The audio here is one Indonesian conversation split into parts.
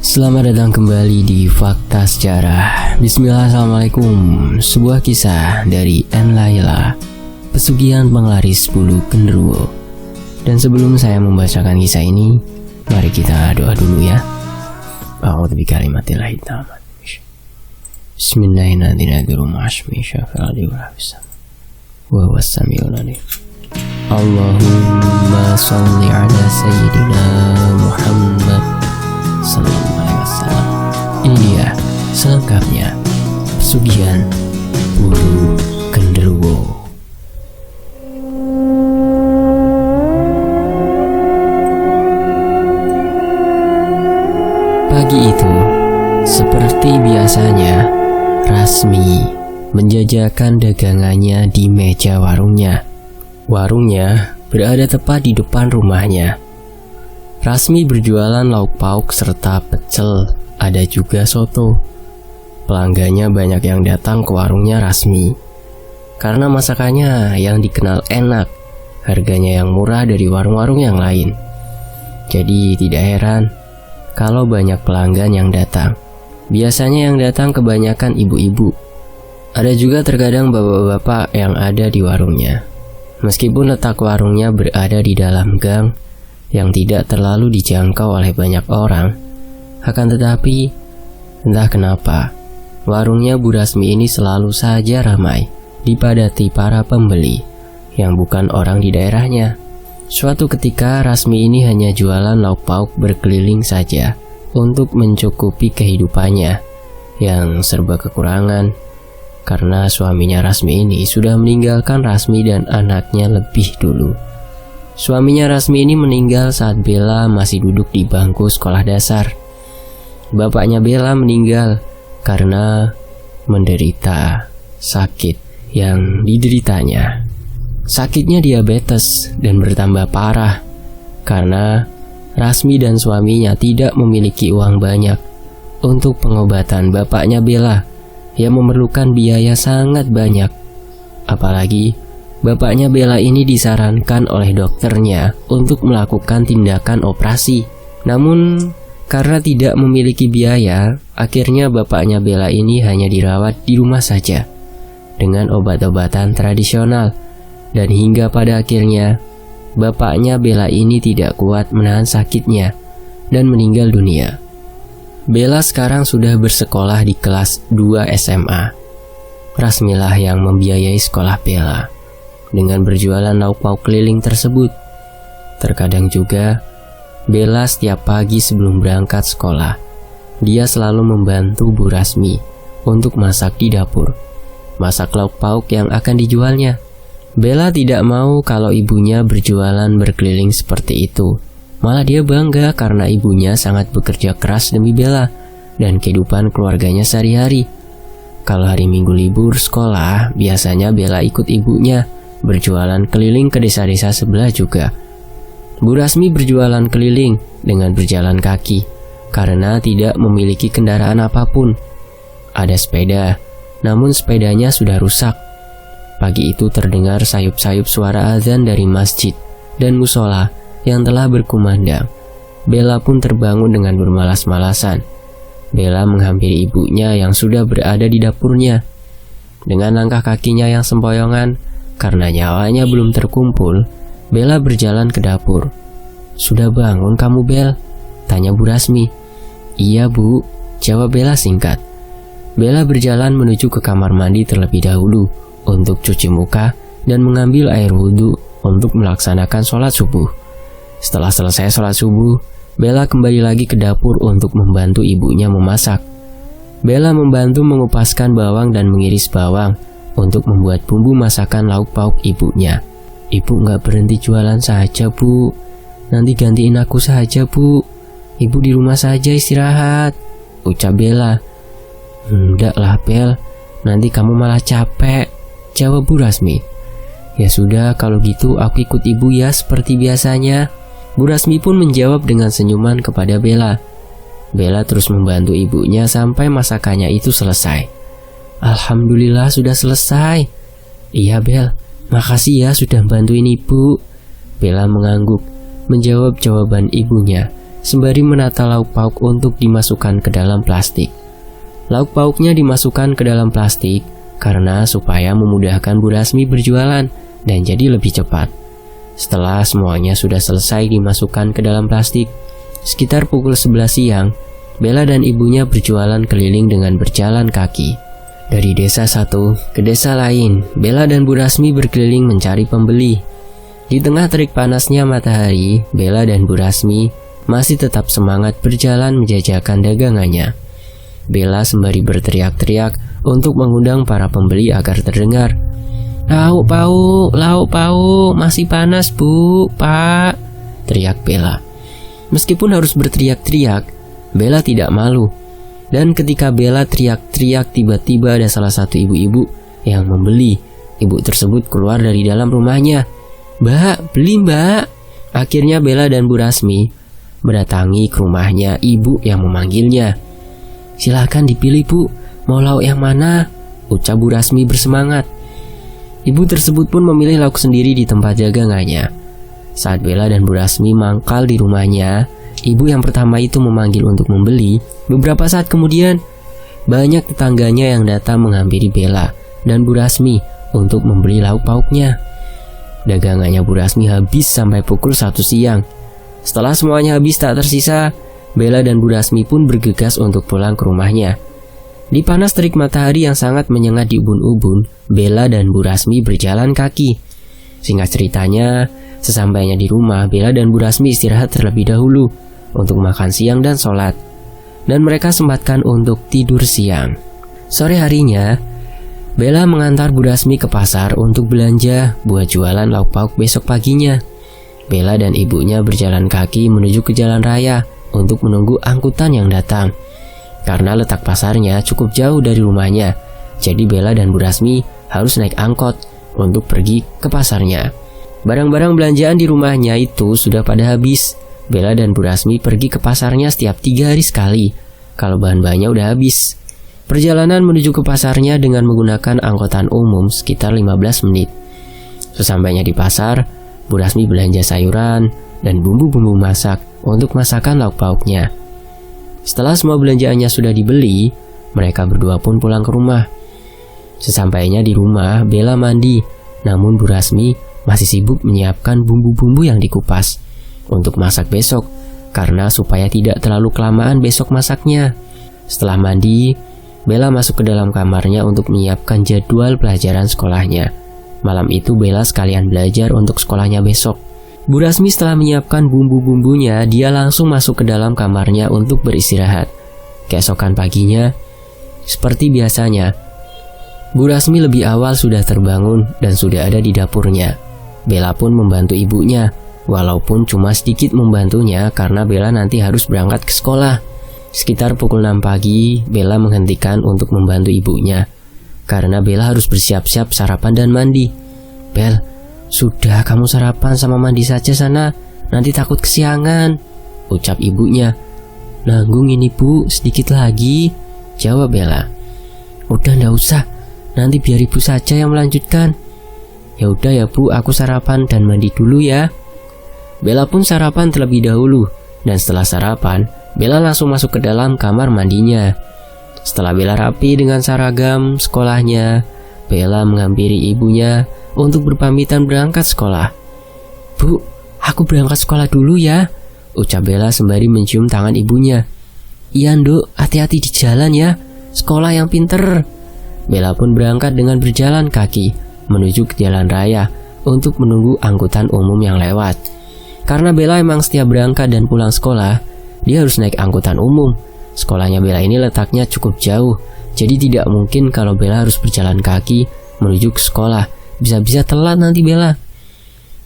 Selamat datang kembali di Fakta Sejarah. Bismillah, assalamualaikum. Sebuah kisah dari N. Laila, pesugihan penglaris bulu genderuwo. Dan sebelum saya membacakan kisah ini, mari kita doa dulu ya. A'udzu bikalimatillahi tammati. Bismillahirrahmanirrahim. Wa wassami'ul alim. Allahumma shalli ala sayyidina Muhammad sallallahu alaihi wasallam. Ini dia selengkapnya pesugihan bulu genderuwo. Pagi itu, seperti biasanya, Rasmi menjajakan dagangannya di meja warungnya. Warungnya berada tepat di depan rumahnya. Rasmi berjualan lauk pauk serta pecel, ada juga soto. Pelanggannya banyak yang datang ke warungnya Rasmi karena masakannya yang dikenal enak, harganya yang murah dari warung-warung yang lain. Jadi tidak heran kalau banyak pelanggan yang datang. Biasanya yang datang kebanyakan ibu-ibu. Ada juga terkadang bapak-bapak yang ada di warungnya. Meskipun letak warungnya berada di dalam gang yang tidak terlalu dijangkau oleh banyak orang, akan tetapi entah kenapa warungnya Bu Rasmi ini selalu saja ramai, dipadati para pembeli yang bukan orang di daerahnya. Suatu ketika Rasmi ini hanya jualan lauk pauk berkeliling saja untuk mencukupi kehidupannya yang serba kekurangan, karena suaminya Rasmi ini sudah meninggalkan Rasmi dan anaknya lebih dulu. Suaminya Rasmi ini meninggal saat Bella masih duduk di bangku sekolah dasar. Bapaknya Bella meninggal karena menderita sakit yang dideritanya. Sakitnya diabetes dan bertambah parah karena Rasmi dan suaminya tidak memiliki uang banyak untuk pengobatan bapaknya Bella yang memerlukan biaya sangat banyak. Apalagi bapaknya Bella ini disarankan oleh dokternya untuk melakukan tindakan operasi. Namun karena tidak memiliki biaya, akhirnya bapaknya Bella ini hanya dirawat di rumah saja dengan obat-obatan tradisional. Dan hingga pada akhirnya bapaknya Bella ini tidak kuat menahan sakitnya dan meninggal dunia. Bella sekarang sudah bersekolah di kelas 2 SMA. Rasmilah yang membiayai sekolah Bella dengan berjualan lauk pauk keliling tersebut. Terkadang juga Bella setiap pagi sebelum berangkat sekolah, dia selalu membantu Bu Rasmi untuk masak di dapur, masak lauk pauk yang akan dijualnya. Bella tidak mau kalau ibunya berjualan berkeliling seperti itu. Malah dia bangga karena ibunya sangat bekerja keras demi Bella dan kehidupan keluarganya sehari-hari. Kalau hari Minggu libur sekolah, biasanya Bella ikut ibunya berjualan keliling ke desa-desa sebelah juga. Bu Rasmi berjualan keliling dengan berjalan kaki karena tidak memiliki kendaraan apapun. Ada sepeda, namun sepedanya sudah rusak. Pagi itu terdengar sayup-sayup suara azan dari masjid dan musola yang telah berkumandang. Bella pun terbangun dengan bermalas-malasan. Bella menghampiri ibunya yang sudah berada di dapurnya. Dengan langkah kakinya yang sempoyongan, karena nyawanya belum terkumpul, Bella berjalan ke dapur. "Sudah bangun kamu, Bel?" tanya Bu Rasmi. "Iya, Bu," jawab Bella singkat. Bella berjalan menuju ke kamar mandi terlebih dahulu untuk cuci muka dan mengambil air wudhu untuk melaksanakan sholat subuh. Setelah selesai sholat subuh, Bella kembali lagi ke dapur untuk membantu ibunya memasak. Bella membantu mengupaskan bawang dan mengiris bawang untuk membuat bumbu masakan lauk pauk ibunya. "Ibu gak berhenti jualan saja, Bu. Nanti gantiin aku saja, Bu. Ibu di rumah saja istirahat," ucap Bella. "Enggak lah, Bel. Nanti kamu malah capek," jawab Bu Rasmi. "Ya sudah, kalau gitu aku ikut ibu ya seperti biasanya." Bu Rasmi pun menjawab dengan senyuman kepada Bella. Bella terus membantu ibunya sampai masakannya itu selesai. "Alhamdulillah sudah selesai." "Iya, Bel, makasih ya sudah bantuin ibu." Bella mengangguk menjawab jawaban ibunya sembari menata lauk pauk untuk dimasukkan ke dalam plastik. Lauk pauknya dimasukkan ke dalam plastik karena supaya memudahkan Bu Rasmi berjualan dan jadi lebih cepat. Setelah semuanya sudah selesai dimasukkan ke dalam plastik, sekitar pukul 11 siang, Bella dan ibunya berjualan keliling dengan berjalan kaki. Dari desa satu ke desa lain, Bella dan Bu Rasmi berkeliling mencari pembeli. Di tengah terik panasnya matahari, Bella dan Bu Rasmi masih tetap semangat berjalan menjajakan dagangannya. Bella sembari berteriak-teriak untuk mengundang para pembeli agar terdengar. Lauk pauk, masih panas Bu, Pak, teriak Bella. Meskipun harus berteriak-teriak, Bella tidak malu. Dan ketika Bella teriak-teriak, tiba-tiba ada salah satu ibu-ibu yang membeli. Ibu tersebut keluar dari dalam rumahnya. Mbak, beli Mbak. Akhirnya Bella dan Bu Rasmi mendatangi ke rumahnya ibu yang memanggilnya. Silahkan dipilih Bu, mau lauk yang mana? Ucap Bu Rasmi bersemangat. Ibu tersebut pun memilih lauk sendiri di tempat dagangannya. Saat Bella dan Bu Rasmi mangkal di rumahnya, ibu yang pertama itu memanggil untuk membeli. Beberapa saat kemudian, banyak tetangganya yang datang menghampiri Bella dan Bu Rasmi untuk membeli lauk pauknya. Dagangannya Bu Rasmi habis sampai pukul 1 siang. Setelah semuanya habis tak tersisa, Bella dan Bu Rasmi pun bergegas untuk pulang ke rumahnya. Di panas terik matahari yang sangat menyengat di ubun-ubun, Bella dan Bu Rasmi berjalan kaki. Singkat ceritanya, sesampainya di rumah, Bella dan Bu Rasmi istirahat terlebih dahulu untuk makan siang dan sholat. Dan mereka sempatkan untuk tidur siang. Sore harinya, Bella mengantar Bu Rasmi ke pasar untuk belanja buat jualan lauk pauk besok paginya. Bella dan ibunya berjalan kaki menuju ke jalan raya untuk menunggu angkutan yang datang. Karena letak pasarnya cukup jauh dari rumahnya, jadi Bella dan Bu Rasmi harus naik angkot untuk pergi ke pasarnya. Barang-barang belanjaan di rumahnya itu sudah pada habis. Bella dan Bu Rasmi pergi ke pasarnya setiap 3 hari sekali kalau bahan-bahannya udah habis. Perjalanan menuju ke pasarnya dengan menggunakan angkutan umum sekitar 15 menit. Sesampainya di pasar, Bu Rasmi belanja sayuran dan bumbu-bumbu masak untuk masakan lauk pauknya. Setelah semua belanjaannya sudah dibeli, mereka berdua pun pulang ke rumah. Sesampainya di rumah, Bella mandi, namun Bu Rasmi masih sibuk menyiapkan bumbu-bumbu yang dikupas untuk masak besok, karena supaya tidak terlalu kelamaan besok masaknya. Setelah mandi, Bella masuk ke dalam kamarnya untuk menyiapkan jadwal pelajaran sekolahnya. Malam itu Bella sekalian belajar untuk sekolahnya besok. Bu Rasmi setelah menyiapkan bumbu-bumbunya, dia langsung masuk ke dalam kamarnya untuk beristirahat. Keesokan paginya, seperti biasanya, Bu Rasmi lebih awal sudah terbangun dan sudah ada di dapurnya. Bella pun membantu ibunya, walaupun cuma sedikit membantunya karena Bella nanti harus berangkat ke sekolah. Sekitar pukul 6 pagi, Bella menghentikan untuk membantu ibunya, karena Bella harus bersiap-siap sarapan dan mandi. Bel, sudah kamu sarapan sama mandi saja sana, nanti takut kesiangan, ucap ibunya. Nanggung ini Bu, sedikit lagi, jawab Bella. Udah ndak usah, nanti biar ibu saja yang melanjutkan. Ya udah ya Bu, aku sarapan dan mandi dulu ya. Bella pun sarapan terlebih dahulu, dan setelah sarapan, Bella langsung masuk ke dalam kamar mandinya. Setelah Bella rapi dengan seragam sekolahnya, Bella menghampiri ibunya untuk berpamitan berangkat sekolah. Bu, aku berangkat sekolah dulu ya, ucap Bella sembari mencium tangan ibunya. Iya Nduk, hati-hati di jalan ya, sekolah yang pinter. Bella pun berangkat dengan berjalan kaki menuju ke jalan raya untuk menunggu angkutan umum yang lewat. Karena Bella emang setiap berangkat dan pulang sekolah, dia harus naik angkutan umum. Sekolahnya Bella ini letaknya cukup jauh, jadi tidak mungkin kalau Bella harus berjalan kaki menuju ke sekolah. Bisa-bisa telat nanti Bella.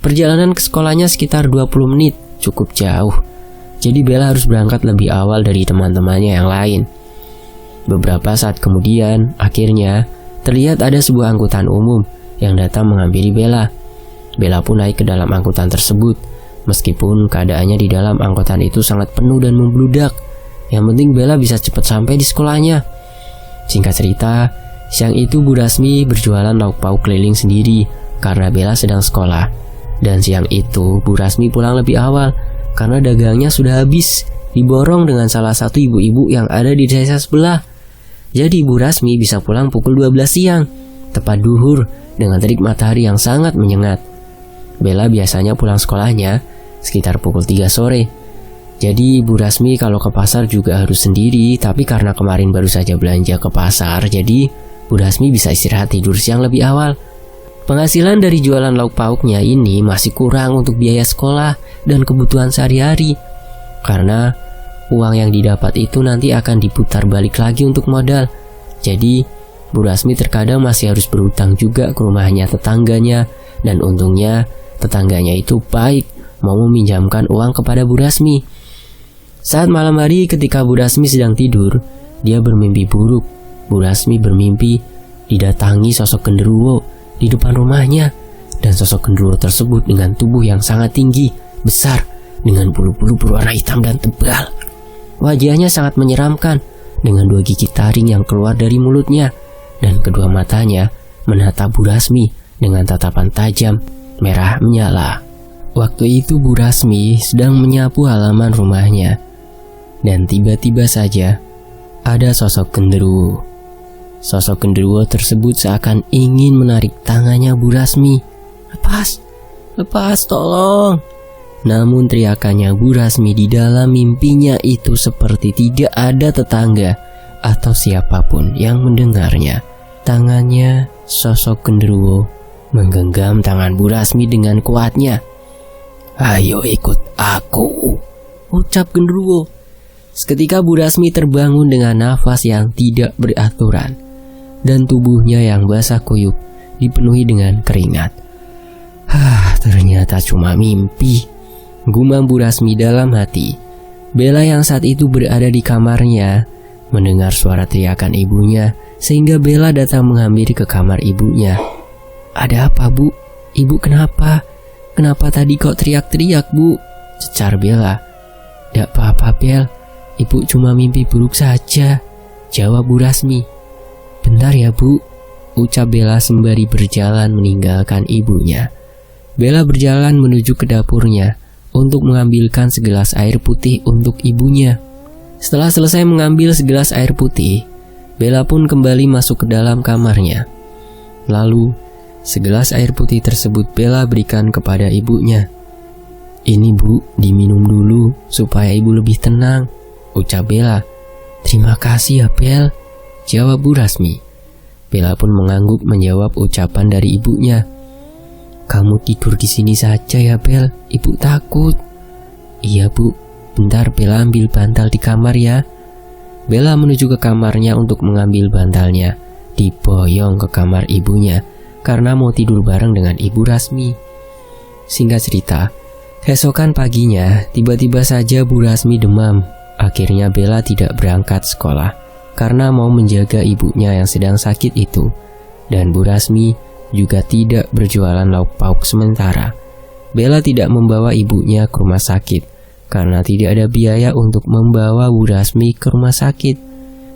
Perjalanan ke sekolahnya sekitar 20 menit, cukup jauh. Jadi Bella harus berangkat lebih awal dari teman-temannya yang lain. Beberapa saat kemudian, akhirnya terlihat ada sebuah angkutan umum yang datang menghampiri Bella. Bella pun naik ke dalam angkutan tersebut. Meskipun keadaannya di dalam angkutan itu sangat penuh dan membludak, yang penting Bella bisa cepat sampai di sekolahnya. Singkat cerita, siang itu Bu Rasmi berjualan lauk pauk keliling sendiri karena Bella sedang sekolah. Dan siang itu Bu Rasmi pulang lebih awal karena dagangnya sudah habis diborong dengan salah satu ibu-ibu yang ada di desa sebelah. Jadi Ibu Rasmi bisa pulang pukul 12 siang, tepat duhur dengan terik matahari yang sangat menyengat. Bella biasanya pulang sekolahnya sekitar pukul 3 sore. Jadi Ibu Rasmi kalau ke pasar juga harus sendiri, tapi karena kemarin baru saja belanja ke pasar, jadi Bu Rasmi bisa istirahat tidur siang lebih awal. Penghasilan dari jualan lauk pauknya ini masih kurang untuk biaya sekolah dan kebutuhan sehari-hari. Karena uang yang didapat itu nanti akan diputar balik lagi untuk modal. Jadi Bu Rasmi terkadang masih harus berutang juga ke rumahnya tetangganya. Dan untungnya tetangganya itu baik, mau meminjamkan uang kepada Bu Rasmi. Saat malam hari ketika Bu Rasmi sedang tidur, dia bermimpi buruk. Bu Rasmi bermimpi didatangi sosok genderuwo di depan rumahnya. Dan sosok genderuwo tersebut dengan tubuh yang sangat tinggi, besar, dengan bulu-bulu berwarna hitam dan tebal. Wajahnya sangat menyeramkan dengan 2 gigi taring yang keluar dari mulutnya. Dan kedua matanya menatap Bu Rasmi dengan tatapan tajam, merah menyala. Waktu itu Bu Rasmi sedang menyapu halaman rumahnya. Dan tiba-tiba saja ada sosok genderuwo. Sosok genderuwo tersebut seakan ingin menarik tangannya Bu Rasmi. "Lepas, lepas, tolong!" Namun teriakannya Bu Rasmi di dalam mimpinya itu seperti tidak ada tetangga atau siapapun yang mendengarnya. Tangannya sosok genderuwo menggenggam tangan Bu Rasmi dengan kuatnya. "Ayo ikut aku," ucap genderuwo. Seketika Bu Rasmi terbangun dengan nafas yang tidak beraturan dan tubuhnya yang basah kuyup dipenuhi dengan keringat. Ternyata cuma mimpi, gumam Bu Rasmi dalam hati. Bella yang saat itu berada di kamarnya mendengar suara teriakan ibunya, sehingga Bella datang menghampiri ke kamar ibunya. "Ada apa, Bu? Ibu kenapa? Kenapa tadi kok teriak-teriak, Bu?" cecar Bella. "Tidak apa-apa, Bel. Ibu cuma mimpi buruk saja," jawab Bu Rasmi. "Bentar ya, Bu," ucap Bella sembari berjalan meninggalkan ibunya. Bella berjalan menuju ke dapurnya untuk mengambilkan segelas air putih untuk ibunya. Setelah selesai mengambil segelas air putih, Bella pun kembali masuk ke dalam kamarnya. Lalu, segelas air putih tersebut Bella berikan kepada ibunya. "Ini, Bu, diminum dulu supaya ibu lebih tenang," ucap Bella. "Terima kasih ya, Bel," jawab Bu Rasmi. Bella pun mengangguk menjawab ucapan dari ibunya. "Kamu tidur di sini saja ya, Bel. Ibu takut." "Iya, Bu. Bentar Bella ambil bantal di kamar ya." Bella menuju ke kamarnya untuk mengambil bantalnya. Diboyong ke kamar ibunya karena mau tidur bareng dengan Ibu Rasmi. Singkat cerita, keesokan paginya tiba-tiba saja Bu Rasmi demam. Akhirnya Bella tidak berangkat sekolah karena mau menjaga ibunya yang sedang sakit itu. Dan Bu Rasmi juga tidak berjualan lauk pauk sementara. Bella tidak membawa ibunya ke rumah sakit karena tidak ada biaya untuk membawa Bu Rasmi ke rumah sakit.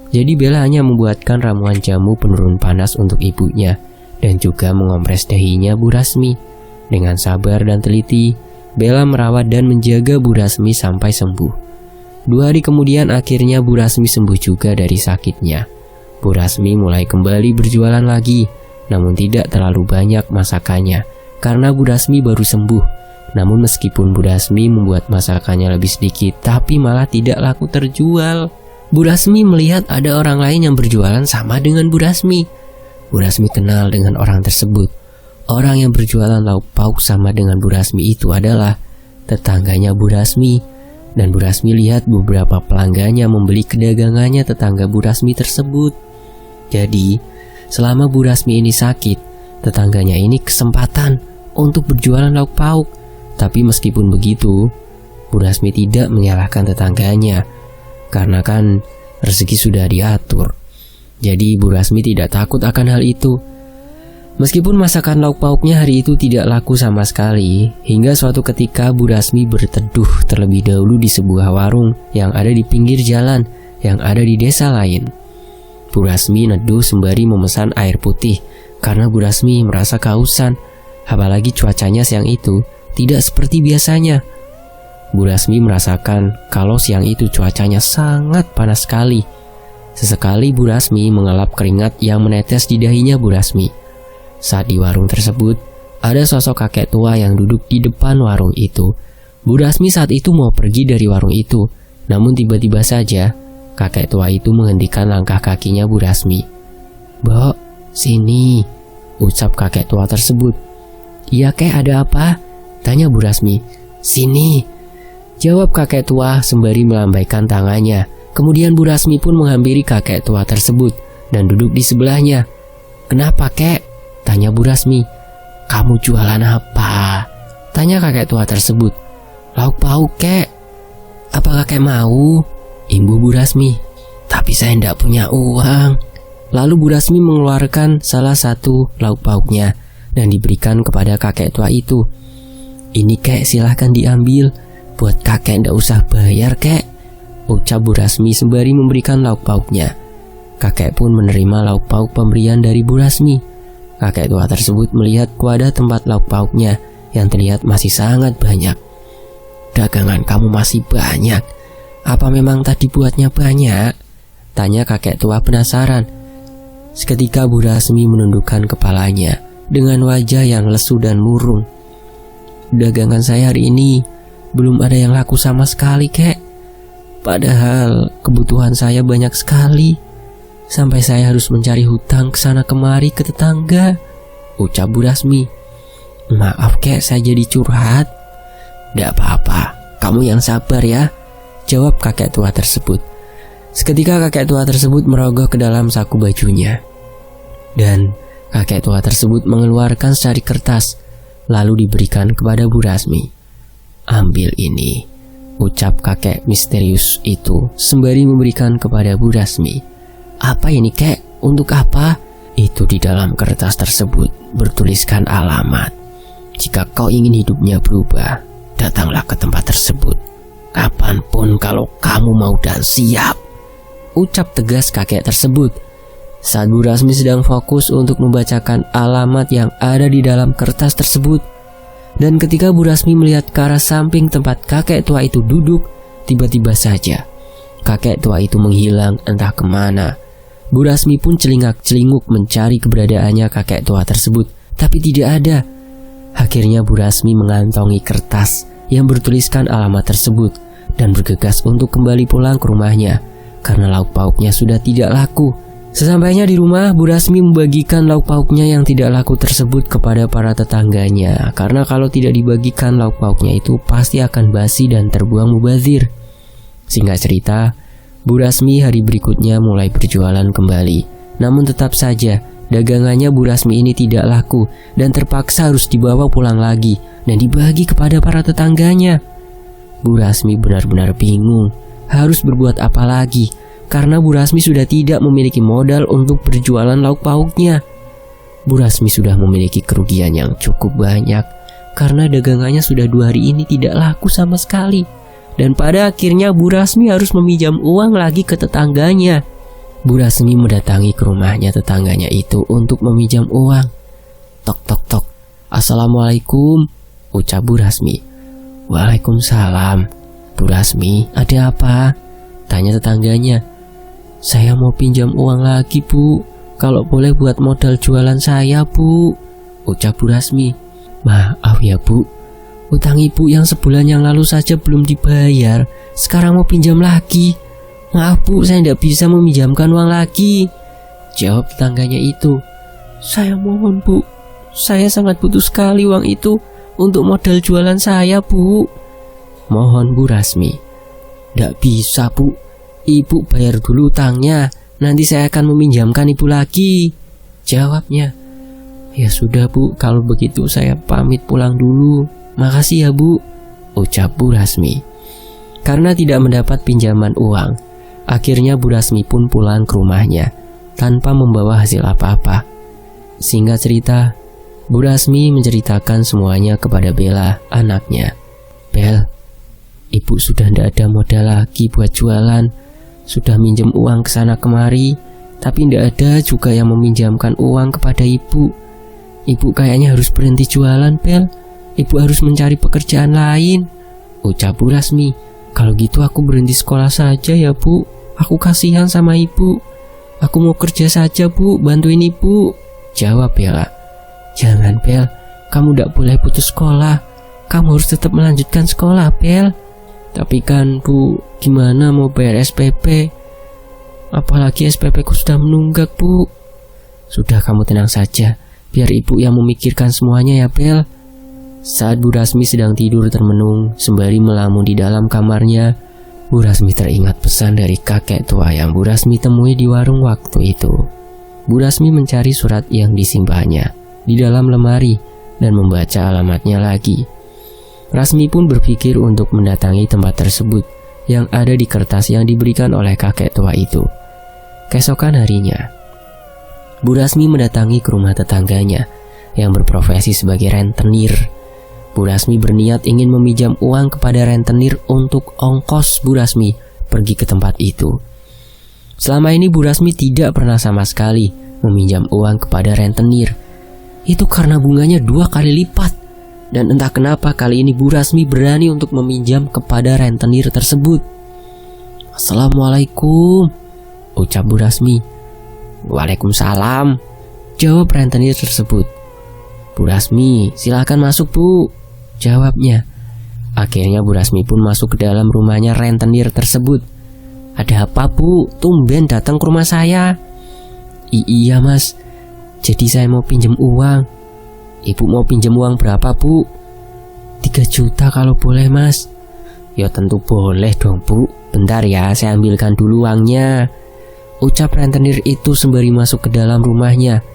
Jadi Bella hanya membuatkan ramuan jamu penurun panas untuk ibunya dan juga mengompres dahinya Bu Rasmi. Dengan sabar dan teliti, Bella merawat dan menjaga Bu Rasmi sampai sembuh. 2 hari kemudian akhirnya Bu Rasmi sembuh juga dari sakitnya. Bu Rasmi mulai kembali berjualan lagi, namun tidak terlalu banyak masakannya karena Bu Rasmi baru sembuh. Namun meskipun Bu Rasmi membuat masakannya lebih sedikit, tapi malah tidak laku terjual. Bu Rasmi melihat ada orang lain yang berjualan sama dengan Bu Rasmi. Bu Rasmi kenal dengan orang tersebut. Orang yang berjualan lauk pauk sama dengan Bu Rasmi itu adalah tetangganya Bu Rasmi. Dan Bu Rasmi lihat beberapa pelanggannya membeli kedagangannya tetangga Bu Rasmi tersebut. Jadi, selama Bu Rasmi ini sakit, tetangganya ini kesempatan untuk berjualan lauk pauk. Tapi meskipun begitu, Bu Rasmi tidak menyalahkan tetangganya karena kan rezeki sudah diatur. Jadi Bu Rasmi tidak takut akan hal itu. Meskipun masakan lauk pauknya hari itu tidak laku sama sekali, hingga suatu ketika Bu Rasmi berteduh terlebih dahulu di sebuah warung yang ada di pinggir jalan yang ada di desa lain. Bu Rasmi neduh sembari memesan air putih karena Bu Rasmi merasa kehausan, apalagi cuacanya siang itu tidak seperti biasanya. Bu Rasmi merasakan kalau siang itu cuacanya sangat panas sekali. Sesekali Bu Rasmi mengelap keringat yang menetes di dahinya Bu Rasmi. Saat di warung tersebut, ada sosok kakek tua yang duduk di depan warung itu. Bu Rasmi saat itu mau pergi dari warung itu, namun tiba-tiba saja kakek tua itu menghentikan langkah kakinya Bu Rasmi. "Mbok, sini," ucap kakek tua tersebut. "Iya kek, ada apa?" tanya Bu Rasmi. "Sini," jawab kakek tua sembari melambaikan tangannya. Kemudian Bu Rasmi pun menghampiri kakek tua tersebut dan duduk di sebelahnya. "Kenapa kek?" tanya Bu Rasmi. "Kamu jualan apa?" tanya kakek tua tersebut. "Lauk pauk kek." "Apa kakek mau?" imbuh Bu Rasmi. "Tapi saya tidak punya uang." Lalu Bu Rasmi mengeluarkan salah satu lauk pauknya dan diberikan kepada kakek tua itu. "Ini kek, silahkan diambil. Buat kakek ndak usah bayar kek," ucap Bu Rasmi sembari memberikan lauk pauknya. Kakek pun menerima lauk pauk pemberian dari Bu Rasmi. Kakek tua tersebut melihat wadah tempat lauk pauknya yang terlihat masih sangat banyak. "Dagangan kamu masih banyak. Apa memang tadi buatnya banyak?" tanya kakek tua penasaran. Seketika Bu Rasmi menundukkan kepalanya dengan wajah yang lesu dan murung. "Dagangan saya hari ini belum ada yang laku sama sekali kek. Padahal kebutuhan saya banyak sekali. Sampai saya harus mencari hutang kesana kemari ke tetangga," ucap Bu Rasmi. "Maaf kek, saya jadi curhat." "Nggak apa-apa, kamu yang sabar ya," jawab kakek tua tersebut. Seketika kakek tua tersebut merogoh ke dalam saku bajunya. Dan kakek tua tersebut mengeluarkan secari kertas, lalu diberikan kepada Bu Rasmi. "Ambil ini," ucap kakek misterius itu sembari memberikan kepada Bu Rasmi. "Apa ini kek? Untuk apa?" "Itu di dalam kertas tersebut bertuliskan alamat. Jika kau ingin hidupnya berubah, datanglah ke tempat tersebut kapanpun kalau kamu mau dan siap," ucap tegas kakek tersebut. Saat Bu Rasmi sedang fokus untuk membacakan alamat yang ada di dalam kertas tersebut, dan ketika Bu Rasmi melihat ke arah samping tempat kakek tua itu duduk, tiba-tiba saja kakek tua itu menghilang entah kemana. Bu Rasmi pun celingak-celinguk mencari keberadaannya kakek tua tersebut, tapi tidak ada. Akhirnya Bu Rasmi mengantongi kertas yang bertuliskan alamat tersebut dan bergegas untuk kembali pulang ke rumahnya karena lauk pauknya sudah tidak laku. Sesampainya di rumah, Bu Rasmi membagikan lauk pauknya yang tidak laku tersebut kepada para tetangganya, karena kalau tidak dibagikan lauk pauknya itu pasti akan basi dan terbuang mubazir. Singkat cerita, Bu Rasmi hari berikutnya mulai berjualan kembali. Namun tetap saja dagangannya Bu Rasmi ini tidak laku dan terpaksa harus dibawa pulang lagi dan dibagi kepada para tetangganya. Bu Rasmi benar-benar bingung harus berbuat apa lagi, karena Bu Rasmi sudah tidak memiliki modal untuk berjualan lauk pauknya. Bu Rasmi sudah memiliki kerugian yang cukup banyak karena dagangannya sudah 2 hari ini tidak laku sama sekali. Dan pada akhirnya Bu Rasmi harus meminjam uang lagi ke tetangganya. Bu Rasmi mendatangi ke rumahnya tetangganya itu untuk meminjam uang. "Tok tok tok, Assalamualaikum," ucap Bu Rasmi. "Waalaikumsalam." "Bu Rasmi, ada apa?" tanya tetangganya. "Saya mau pinjam uang lagi, Bu. Kalau boleh buat modal jualan saya, Bu," ucap Bu Rasmi. "Maaf ya, Bu. Utang ibu yang sebulan yang lalu saja belum dibayar. Sekarang mau pinjam lagi. Maaf Bu, saya tidak bisa meminjamkan uang lagi," jawab tetangganya itu. "Saya mohon Bu, saya sangat butuh sekali uang itu untuk modal jualan saya, Bu," mohon Bu Rasmi. "Tidak bisa Bu, Ibu bayar dulu utangnya, nanti saya akan meminjamkan Ibu lagi," jawabnya. "Ya sudah Bu, kalau begitu saya pamit pulang dulu. Makasih ya Bu," ucap Bu Rasmi. Karena tidak mendapat pinjaman uang, akhirnya Bu Rasmi pun pulang ke rumahnya tanpa membawa hasil apa-apa. Singkat cerita, Bu Rasmi menceritakan semuanya kepada Bella, anaknya. "Bel, Ibu sudah tidak ada modal lagi buat jualan. Sudah minjem uang kesana kemari, tapi tidak ada juga yang meminjamkan uang kepada Ibu. Ibu kayaknya harus berhenti jualan, Bel. Ibu harus mencari pekerjaan lain," ucap Bu Rasmi. Kalau gitu aku berhenti sekolah saja ya Bu. Aku kasihan sama ibu. Aku mau kerja saja Bu, bantuin ibu, jawab Bella. Jangan Bel, kamu tidak boleh putus sekolah. Kamu harus tetap melanjutkan sekolah Bel. Tapi kan Bu, gimana mau bayar SPP? Apalagi SPP ku sudah menunggak Bu. Sudah, kamu tenang saja, biar ibu yang memikirkan semuanya ya Bel. Saat Bu Rasmi sedang tidur termenung sembari melamun di dalam kamarnya, Bu Rasmi teringat pesan dari kakek tua yang Bu Rasmi temui di warung waktu itu. Bu Rasmi mencari surat yang disimpannya di dalam lemari dan membaca alamatnya lagi. Rasmi pun berpikir untuk mendatangi tempat tersebut yang ada di kertas yang diberikan oleh kakek tua itu. Keesokan harinya, Bu Rasmi mendatangi ke rumah tetangganya yang berprofesi sebagai rentenir. Bu Rasmi berniat ingin meminjam uang kepada rentenir untuk ongkos Bu Rasmi pergi ke tempat itu. Selama ini Bu Rasmi tidak pernah sama sekali meminjam uang kepada rentenir. Itu karena bunganya 2 kali lipat. Dan entah kenapa kali ini Bu Rasmi berani untuk meminjam kepada rentenir tersebut. Assalamualaikum, ucap Bu Rasmi. Waalaikumsalam, jawab rentenir tersebut. Bu Rasmi, silakan masuk Bu, jawabnya. Akhirnya Bu Rasmi pun masuk ke dalam rumahnya rentenir tersebut. Ada apa Bu? Tumben datang ke rumah saya. Iya Mas, jadi saya mau pinjam uang. Ibu mau pinjam uang berapa Bu? 3 juta kalau boleh Mas. Ya tentu boleh dong Bu. Bentar ya, saya ambilkan dulu uangnya, ucap rentenir itu sembari masuk ke dalam rumahnya.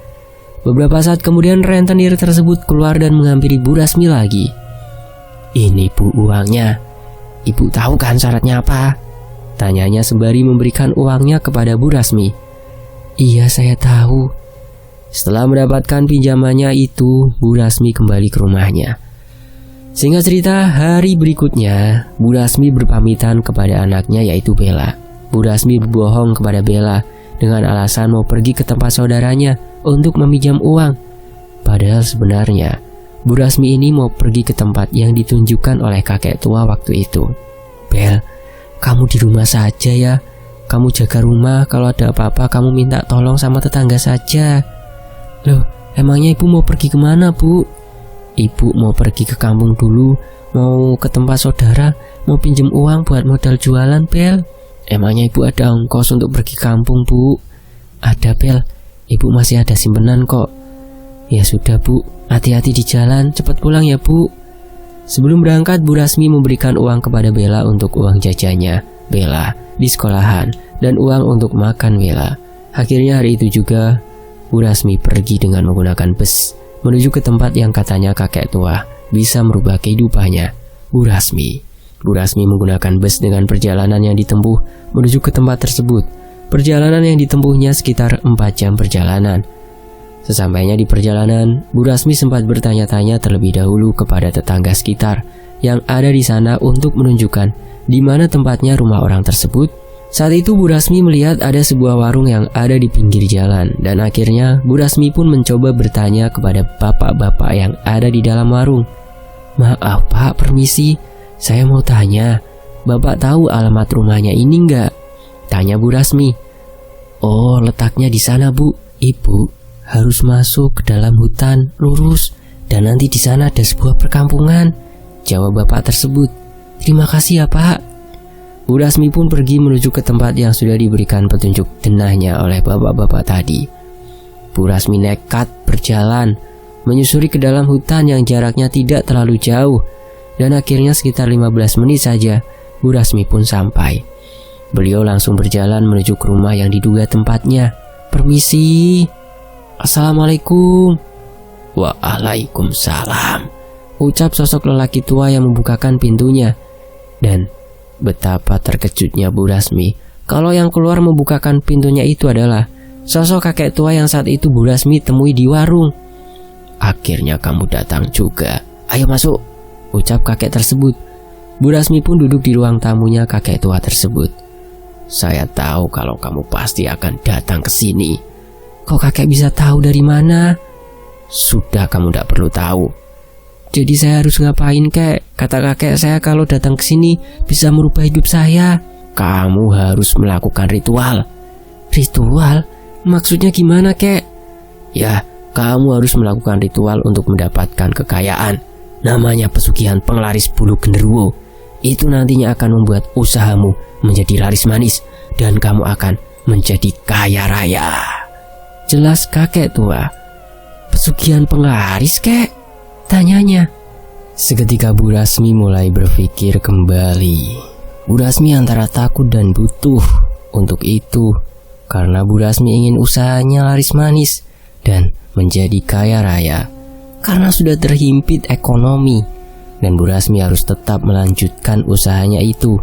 Beberapa saat kemudian rentenir tersebut keluar dan menghampiri Bu Rasmi lagi. Ini Bu uangnya. Ibu tahu kan syaratnya apa? Tanyanya sembari memberikan uangnya kepada Bu Rasmi. Iya saya tahu. Setelah mendapatkan pinjamannya itu, Bu Rasmi kembali ke rumahnya. Singkat cerita, hari berikutnya Bu Rasmi berpamitan kepada anaknya yaitu Bella. Bu Rasmi berbohong kepada Bella dengan alasan mau pergi ke tempat saudaranya untuk meminjam uang. Padahal sebenarnya Bu Rasmi ini mau pergi ke tempat yang ditunjukkan oleh kakek tua waktu itu. Bel, kamu di rumah saja ya. Kamu jaga rumah, kalau ada apa-apa kamu minta tolong sama tetangga saja. Loh, emangnya ibu mau pergi kemana Bu? Ibu mau pergi ke kampung dulu, mau ke tempat saudara, mau pinjem uang buat modal jualan Bel. Emangnya ibu ada ongkos untuk pergi kampung Bu? Ada Bel, ibu masih ada simpenan kok. Ya sudah Bu, hati-hati di jalan, cepat pulang ya Bu. Sebelum berangkat, Bu Rasmi memberikan uang kepada Bella untuk uang jajannya Bella di sekolahan dan uang untuk makan Bella. Akhirnya hari itu juga Bu Rasmi pergi dengan menggunakan bus menuju ke tempat yang katanya kakek tua bisa merubah kehidupannya Bu Rasmi. Bu Rasmi menggunakan bus dengan perjalanan yang ditempuh menuju ke tempat tersebut. Perjalanan yang ditempuhnya sekitar 4 jam perjalanan. Sesampainya di perjalanan, Bu Rasmi sempat bertanya-tanya terlebih dahulu kepada tetangga sekitar yang ada di sana untuk menunjukkan di mana tempatnya rumah orang tersebut. Saat itu Bu Rasmi melihat ada sebuah warung yang ada di pinggir jalan dan akhirnya Bu Rasmi pun mencoba bertanya kepada bapak-bapak yang ada di dalam warung. Maaf Pak, permisi, saya mau tanya, Bapak tahu alamat rumahnya ini enggak? Tanya Bu Rasmi. Oh, letaknya di sana Bu. Ibu harus masuk ke dalam hutan lurus dan nanti di sana ada sebuah perkampungan, jawab bapak tersebut. Terima kasih ya Pak. Bu Rasmi pun pergi menuju ke tempat yang sudah diberikan petunjuk denahnya oleh bapak-bapak tadi. Bu Rasmi nekat berjalan, menyusuri ke dalam hutan yang jaraknya tidak terlalu jauh, dan akhirnya sekitar 15 menit saja Bu Rasmi pun sampai. Beliau langsung berjalan menuju ke rumah yang diduga tempatnya. Permisi. Assalamualaikum. Waalaikumsalam, ucap sosok lelaki tua yang membukakan pintunya. Dan betapa terkejutnya Bu Rasmi kalau yang keluar membukakan pintunya itu adalah sosok kakek tua yang saat itu Bu Rasmi temui di warung. Akhirnya kamu datang juga. Ayo masuk, ucap kakek tersebut. Bu Rasmi pun duduk di ruang tamunya kakek tua tersebut. Saya tahu kalau kamu pasti akan datang ke sini. Kok kakek bisa tahu dari mana? Sudah, kamu tidak perlu tahu. Jadi saya harus ngapain, kek? Kata kakek saya kalau datang ke sini bisa merubah hidup saya. Kamu harus melakukan ritual. Ritual? Maksudnya gimana, kek? Ya, kamu harus melakukan ritual untuk mendapatkan kekayaan. Namanya pesugihan penglaris bulu genderuwo. Itu nantinya akan membuat usahamu menjadi laris manis dan kamu akan menjadi kaya raya. Jelas kakek tua. Pesugihan penglaris, kek? Tanyanya. Seketika Bu Rasmi mulai berpikir kembali. Bu Rasmi antara takut dan butuh untuk itu, karena Bu Rasmi ingin usahanya laris manis dan menjadi kaya raya. Karena sudah terhimpit ekonomi dan Bu Rasmi harus tetap melanjutkan usahanya itu.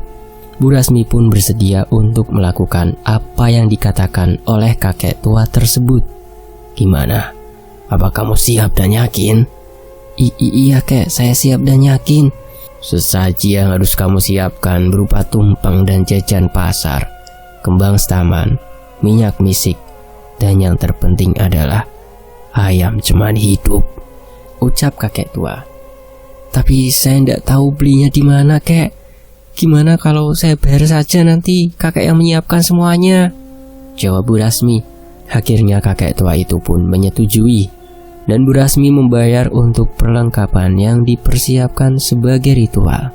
Bu Rasmi pun bersedia untuk melakukan apa yang dikatakan oleh kakek tua tersebut. Gimana? Apa kamu siap dan yakin? Iya, kek, saya siap dan yakin. Sesaji yang harus kamu siapkan berupa tumpeng dan jajan pasar, kembang taman, minyak misik, dan yang terpenting adalah ayam cemani hidup, ucap kakek tua. Tapi saya tidak tahu belinya di mana, kek. Gimana kalau saya bayar saja, nanti kakek yang menyiapkan semuanya? Jawab Bu Rasmi. Akhirnya kakek tua itu pun menyetujui. Dan Bu Rasmi membayar untuk perlengkapan yang dipersiapkan sebagai ritual.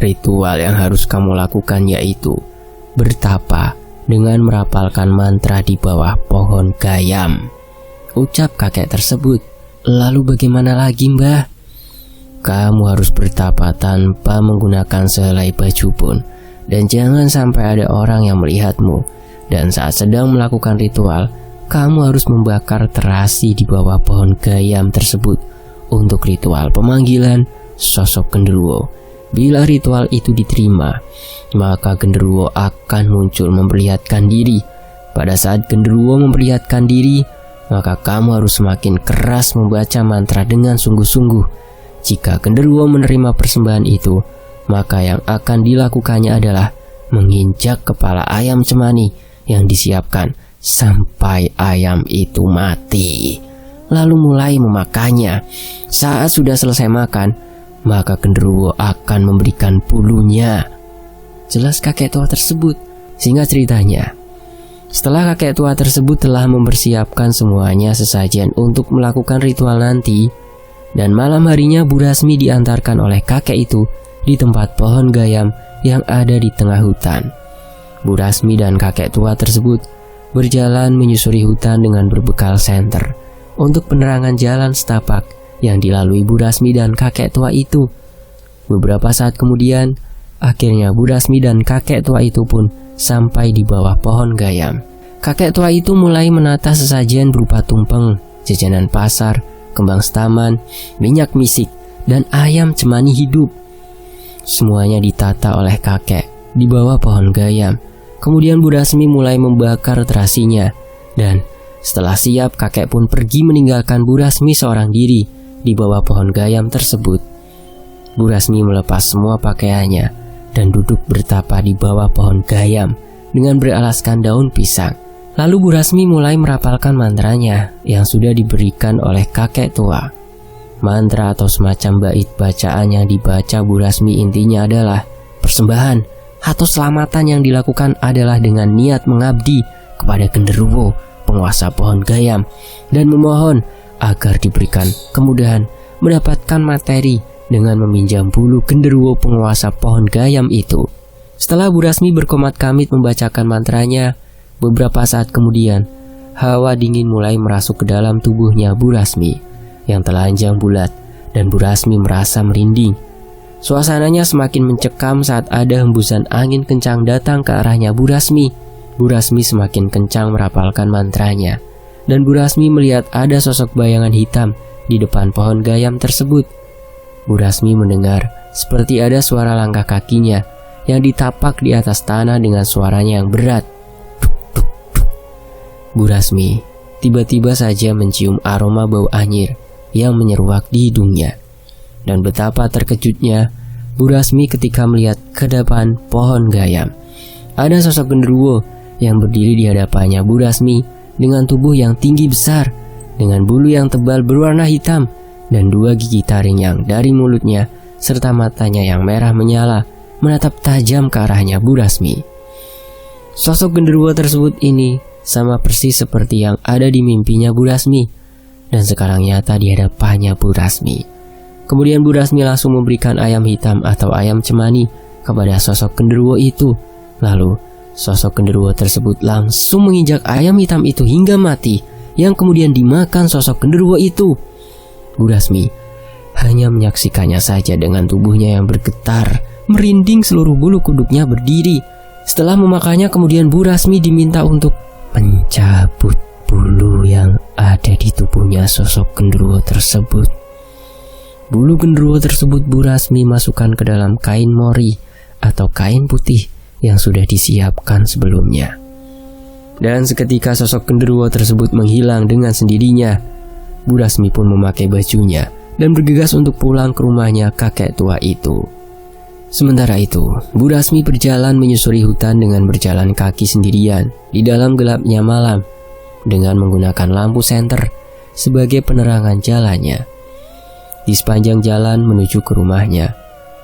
Ritual yang harus kamu lakukan yaitu bertapa dengan merapalkan mantra di bawah pohon gayam, ucap kakek tersebut. Lalu bagaimana lagi, Mbah? Kamu harus bertapa tanpa menggunakan sehelai baju pun, dan jangan sampai ada orang yang melihatmu. Dan saat sedang melakukan ritual, kamu harus membakar terasi di bawah pohon gayam tersebut untuk ritual pemanggilan sosok genderuwo. Bila ritual itu diterima, maka genderuwo akan muncul memperlihatkan diri. Pada saat genderuwo memperlihatkan diri, maka kamu harus semakin keras membaca mantra dengan sungguh-sungguh. Jika genderuwo menerima persembahan itu, maka yang akan dilakukannya adalah menginjak kepala ayam cemani yang disiapkan sampai ayam itu mati, lalu mulai memakannya. Saat sudah selesai makan, maka genderuwo akan memberikan bulunya. Jelas kakek tua tersebut. Singkat ceritanya, setelah kakek tua tersebut telah mempersiapkan semuanya sesajen untuk melakukan ritual nanti, dan malam harinya Bu Rasmi diantarkan oleh kakek itu di tempat pohon gayam yang ada di tengah hutan. Bu Rasmi dan kakek tua tersebut berjalan menyusuri hutan dengan berbekal senter untuk penerangan jalan setapak yang dilalui Bu Rasmi dan kakek tua itu. Beberapa saat kemudian, akhirnya Bu Rasmi dan kakek tua itu pun sampai di bawah pohon gayam. Kakek tua itu mulai menata sesajen berupa tumpeng, jajanan pasar, kembang taman, minyak misik, dan ayam cemani hidup. Semuanya ditata oleh kakek di bawah pohon gayam. Kemudian Bu Rasmi mulai membakar terasinya, dan setelah siap kakek pun pergi meninggalkan Bu Rasmi seorang diri di bawah pohon gayam tersebut. Bu Rasmi melepas semua pakaiannya dan duduk bertapa di bawah pohon gayam dengan beralaskan daun pisang. Lalu Bu Rasmi mulai merapalkan mantranya yang sudah diberikan oleh kakek tua. Mantra atau semacam bait bacaan yang dibaca Bu Rasmi intinya adalah persembahan atau selamatan yang dilakukan adalah dengan niat mengabdi kepada genderuwo, penguasa pohon gayam, dan memohon agar diberikan kemudahan mendapatkan materi dengan meminjam bulu genderuwo penguasa pohon gayam itu. Setelah Bu Rasmi berkomat-kamit membacakan mantranya, beberapa saat kemudian hawa dingin mulai merasuk ke dalam tubuhnya Bu Rasmi yang telanjang bulat, dan Bu Rasmi merasa merinding. Suasananya semakin mencekam saat ada hembusan angin kencang datang ke arahnya Bu Rasmi. Bu Rasmi semakin kencang merapalkan mantranya, dan Bu Rasmi melihat ada sosok bayangan hitam di depan pohon gayam tersebut. Bu Rasmi mendengar seperti ada suara langkah kakinya yang ditapak di atas tanah dengan suaranya yang berat. Duk, duk, duk. Bu Rasmi tiba-tiba saja mencium aroma bau anyir yang menyeruak di hidungnya. Dan betapa terkejutnya Bu Rasmi ketika melihat ke depan pohon gayam. Ada sosok genderuwo yang berdiri di hadapannya Bu Rasmi dengan tubuh yang tinggi besar, dengan bulu yang tebal berwarna hitam, dan 2 gigi taring yang dari mulutnya serta matanya yang merah menyala menatap tajam ke arahnya Bu Rasmi. Sosok genderuwo tersebut ini sama persis seperti yang ada di mimpinya Bu Rasmi dan sekarang nyata di hadapannya Bu Rasmi. Kemudian Bu Rasmi langsung memberikan ayam hitam atau ayam cemani kepada sosok genderuwo itu. Lalu sosok genderuwo tersebut langsung menginjak ayam hitam itu hingga mati, yang kemudian dimakan sosok genderuwo itu. Bu Rasmi hanya menyaksikannya saja dengan tubuhnya yang bergetar, merinding, seluruh bulu kuduknya berdiri. Setelah memakannya, kemudian Bu Rasmi diminta untuk mencabut bulu yang ada di tubuhnya sosok genderuwo tersebut. Bulu genderuwo tersebut Bu Rasmi masukkan ke dalam kain mori atau kain putih yang sudah disiapkan sebelumnya. Dan seketika sosok genderuwo tersebut menghilang dengan sendirinya, Bu Rasmi pun memakai bajunya dan bergegas untuk pulang ke rumahnya kakek tua itu. Sementara itu, Bu Rasmi berjalan menyusuri hutan dengan berjalan kaki sendirian di dalam gelapnya malam dengan menggunakan lampu senter sebagai penerangan jalannya. Di sepanjang jalan menuju ke rumahnya,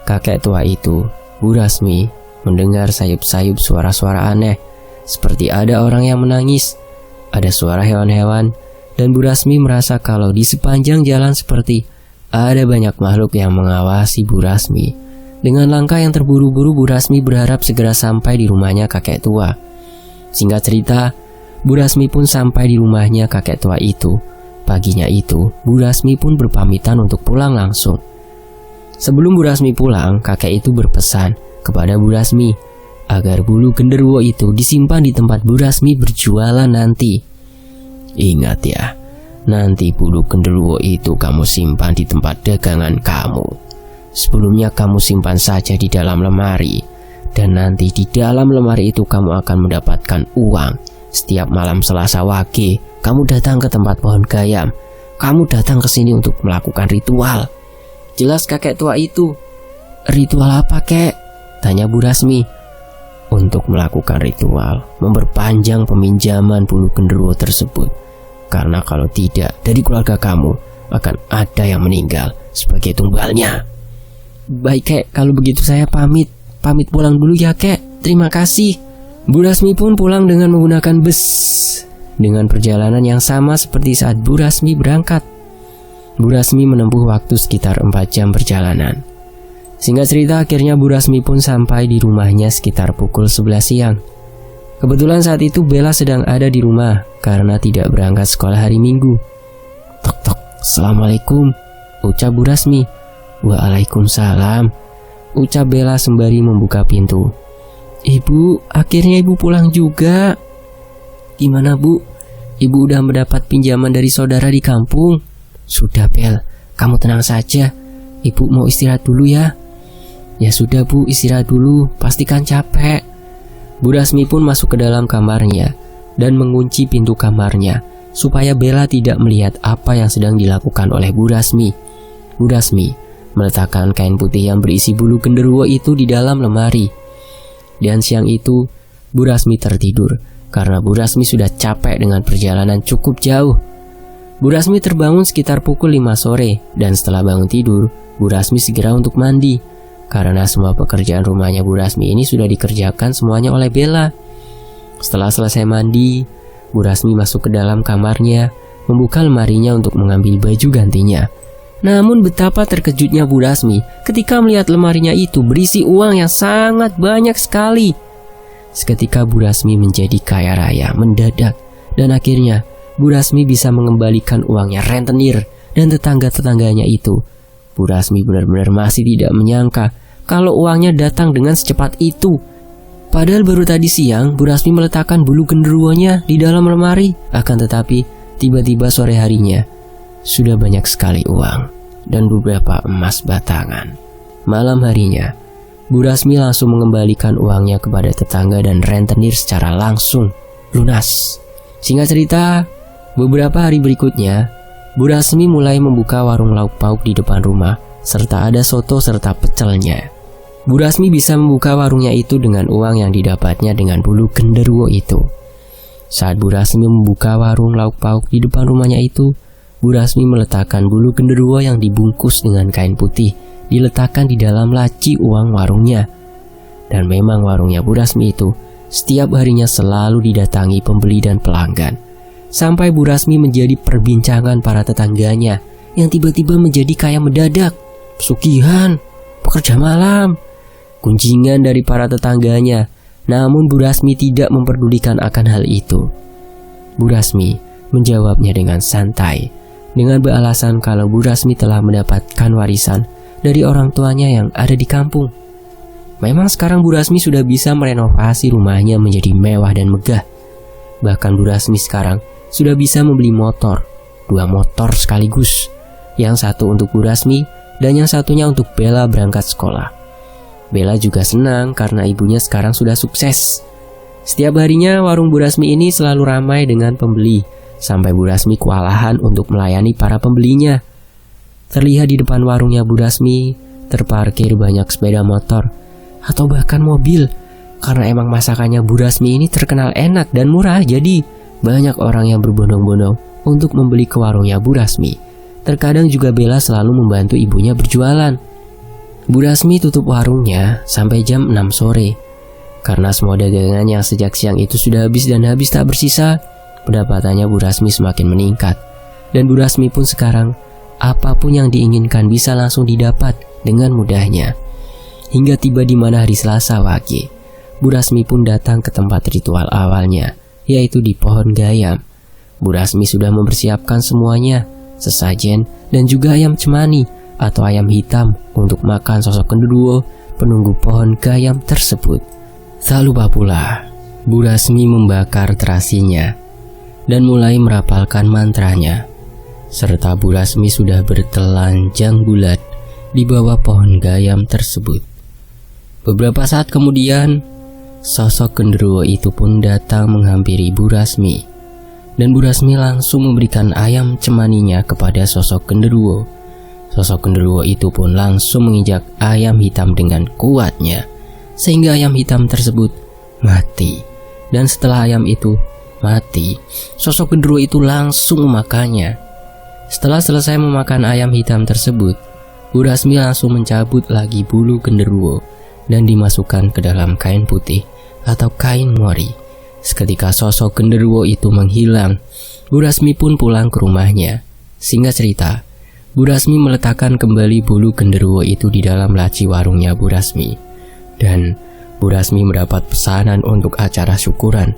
kakek tua itu, Bu Rasmi, mendengar sayup-sayup suara-suara aneh, seperti ada orang yang menangis, ada suara hewan-hewan, dan Bu Rasmi merasa kalau di sepanjang jalan seperti ada banyak makhluk yang mengawasi Bu Rasmi. Dengan langkah yang terburu-buru, Bu Rasmi berharap segera sampai di rumahnya kakek tua. Singkat cerita, Bu Rasmi pun sampai di rumahnya kakek tua itu. Paginya itu, Bu Rasmi pun berpamitan untuk pulang langsung. Sebelum Bu Rasmi pulang, kakek itu berpesan kepada Bu Rasmi agar bulu genderuwo itu disimpan di tempat Bu Rasmi berjualan nanti. Ingat ya, nanti bulu genderuwo itu kamu simpan di tempat dagangan kamu. Sebelumnya kamu simpan saja di dalam lemari, dan nanti di dalam lemari itu kamu akan mendapatkan uang. Setiap malam Selasa Wage, kamu datang ke tempat pohon gayam. Kamu datang ke sini untuk melakukan ritual. Jelas kakek tua itu. Ritual apa, kek? Tanya Bu Rasmi. Untuk melakukan ritual memperpanjang peminjaman bulu genderuwo tersebut. Karena kalau tidak, dari keluarga kamu akan ada yang meninggal sebagai tumbalnya. Baik, kek, kalau begitu saya pamit pulang dulu ya, kek. Terima kasih. Bu Rasmi pun pulang dengan menggunakan bus, dengan perjalanan yang sama seperti saat Bu Rasmi berangkat. Bu Rasmi menempuh waktu sekitar 4 jam perjalanan. Singkat cerita, akhirnya Bu Rasmi pun sampai di rumahnya sekitar pukul 11 siang. Kebetulan saat itu Bella sedang ada di rumah karena tidak berangkat sekolah hari Minggu. Tok tok, Assalamualaikum, ucap Bu Rasmi. Waalaikumsalam, ucap Bella sembari membuka pintu. Ibu, akhirnya ibu pulang juga. Gimana, Bu? Ibu udah mendapat pinjaman dari saudara di kampung? Sudah, Bel, kamu tenang saja. Ibu mau istirahat dulu ya. Ya sudah, Bu, istirahat dulu, pastikan capek. Bu Rasmi pun masuk ke dalam kamarnya dan mengunci pintu kamarnya supaya Bella tidak melihat apa yang sedang dilakukan oleh Bu Rasmi. Bu Rasmi meletakkan kain putih yang berisi bulu genderuwo itu di dalam lemari. Dan siang itu, Bu Rasmi tertidur karena Bu Rasmi sudah capek dengan perjalanan cukup jauh. Bu Rasmi terbangun sekitar pukul 5 sore dan setelah bangun tidur, Bu Rasmi segera untuk mandi. Karena semua pekerjaan rumahnya Bu Rasmi ini sudah dikerjakan semuanya oleh Bella. Setelah selesai mandi, Bu Rasmi masuk ke dalam kamarnya, membuka lemarinya untuk mengambil baju gantinya. Namun betapa terkejutnya Bu Rasmi ketika melihat lemarinya itu berisi uang yang sangat banyak sekali. Seketika Bu Rasmi menjadi kaya raya mendadak, dan akhirnya Bu Rasmi bisa mengembalikan uangnya rentenir dan tetangga-tetangganya itu. Bu Rasmi benar-benar masih tidak menyangka kalau uangnya datang dengan secepat itu. Padahal baru tadi siang Bu Rasmi meletakkan bulu genderuwonya di dalam lemari. Akan tetapi tiba-tiba sore harinya sudah banyak sekali uang dan beberapa emas batangan. Malam harinya, Bu Rasmi langsung mengembalikan uangnya kepada tetangga dan rentenir secara langsung, lunas. Singkat cerita, beberapa hari berikutnya, Bu Rasmi mulai membuka warung lauk pauk di depan rumah, serta ada soto serta pecelnya. Bu Rasmi bisa membuka warungnya itu dengan uang yang didapatnya dengan bulu genderuwo itu. Saat Bu Rasmi membuka warung lauk pauk di depan rumahnya itu, Bu Rasmi meletakkan bulu genderuwo yang dibungkus dengan kain putih diletakkan di dalam laci uang warungnya. Dan memang warungnya Bu Rasmi itu setiap harinya selalu didatangi pembeli dan pelanggan. Sampai Bu Rasmi menjadi perbincangan para tetangganya yang tiba-tiba menjadi kaya mendadak, pesugihan, pekerja malam, kunjingan dari para tetangganya. Namun Bu Rasmi tidak memperdulikan akan hal itu. Bu Rasmi menjawabnya dengan santai, dengan beralasan kalau Bu Rasmi telah mendapatkan warisan dari orang tuanya yang ada di kampung. Memang sekarang Bu Rasmi sudah bisa merenovasi rumahnya menjadi mewah dan megah. Bahkan Bu Rasmi sekarang sudah bisa membeli motor, 2 motor sekaligus. Yang satu untuk Bu Rasmi dan yang satunya untuk Bella berangkat sekolah. Bella juga senang karena ibunya sekarang sudah sukses. Setiap harinya warung Bu Rasmi ini selalu ramai dengan pembeli, sampai Bu Rasmi kewalahan untuk melayani para pembelinya. Terlihat di depan warungnya Bu Rasmi terparkir banyak sepeda motor atau bahkan mobil. Karena emang masakannya Bu Rasmi ini terkenal enak dan murah, jadi banyak orang yang berbondong-bondong untuk membeli ke warungnya Bu Rasmi. Terkadang juga Bella selalu membantu ibunya berjualan. Bu Rasmi tutup warungnya sampai jam 6 sore. Karena semua dagangan yang sejak siang itu sudah habis dan habis tak bersisa, pendapatannya Bu Rasmi semakin meningkat. Dan Bu Rasmi pun sekarang, apapun yang diinginkan bisa langsung didapat dengan mudahnya. Hingga tiba di mana hari Selasa Wage, Bu Rasmi pun datang ke tempat ritual awalnya, yaitu di pohon gayam. Bu Rasmi sudah mempersiapkan semuanya, sesajen dan juga ayam cemani atau ayam hitam untuk makan sosok genderuwo penunggu pohon gayam tersebut. Tak lupa pula, Bu Rasmi membakar terasinya dan mulai merapalkan mantranya. Serta Bu Rasmi sudah bertelanjang bulat di bawah pohon gayam tersebut. Beberapa saat kemudian, sosok genderuwo itu pun datang menghampiri Bu Rasmi. Dan Bu Rasmi langsung memberikan ayam cemaninya kepada sosok genderuwo. Sosok genderuwo itu pun langsung menginjak ayam hitam dengan kuatnya, sehingga ayam hitam tersebut mati. Dan setelah ayam itu mati, sosok genderuwo itu langsung memakannya. Setelah selesai memakan ayam hitam tersebut, Bu Rasmi langsung mencabut lagi bulu genderuwo dan dimasukkan ke dalam kain putih atau kain mori. Seketika sosok genderuwo itu menghilang, Bu Rasmi pun pulang ke rumahnya. Singkat cerita, Bu Rasmi meletakkan kembali bulu genderuwo itu di dalam laci warungnya Bu Rasmi. Dan Bu Rasmi mendapat pesanan untuk acara syukuran.